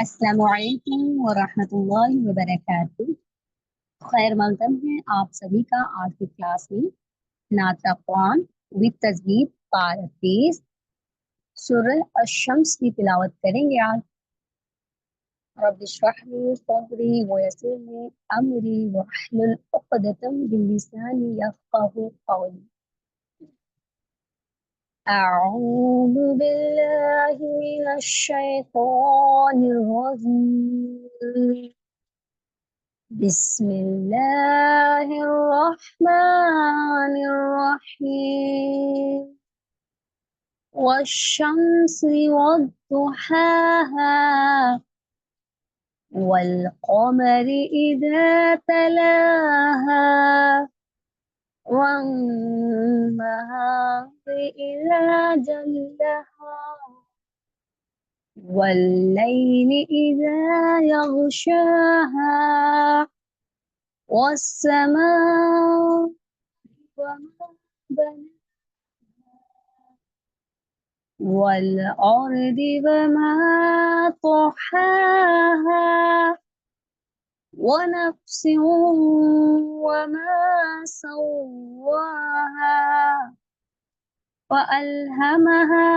अस्सलाम वालेकुम वरहमतुल्लाहि वबरकातुह। खैर मकदम है आप सभी का आज की क्लास में नाता कुरान विद तजवीद पारा 30 सूरह अश-शम्स की तिलावत करेंगे आज। रब्बि इश्रह ली सदरी व यस्सिर ली अमरी वहलुल उक़दतम मिन लिसानी यफ़क़हू क़ौली। अऊज़ु बिल्लाहि मिनश शैतानिर रजीम। बिस्मिल्लाहिर्रहमानिर्रहीम। वश्शम्सि वद्दुहाहा वल्क़मरि इज़ा तलाहा वन्नहारि इज़ा जल्लाहा वल्लैलि इज़ा यग़शाहा वस्समाء वमा बनाहा والأرض وما طحاها ونفس وما سواها فألهمها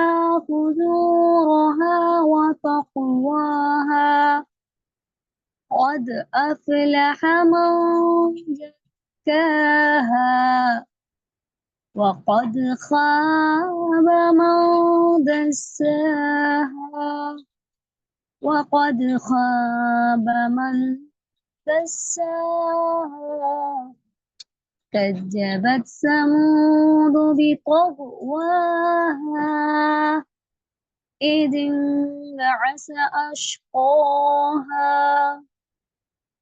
فجورها وتقواها قد أفلح من زكاها وقد خاب من دساها وقد خاب من دساها كذبت ثمود بطغواها إذ انبعث أشقاها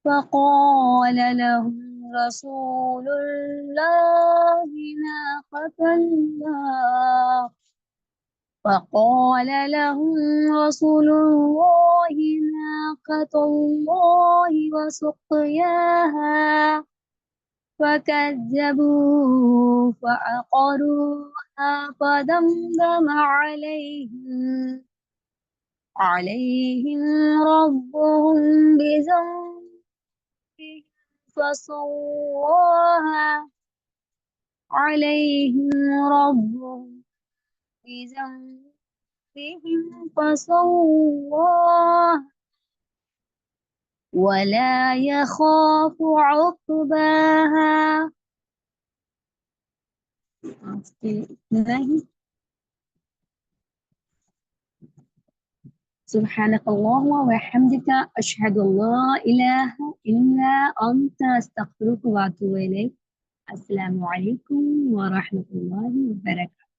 فقال لهم رسول الله ناقة الله فقال لهم رسول الله ناقة الله وسقياها فكذبوه فعقروها فدمدم عليهم ربهم بذنبهم فسواها عليهم ربهم بذنبهم فسواها ولا يخاف عقباها. سبحانك اللهم وبحمدك أشهد أن لا إله إلا أنت أستغفرك وأتوب إليك. السلام عليكم ورحمة الله وبركاته.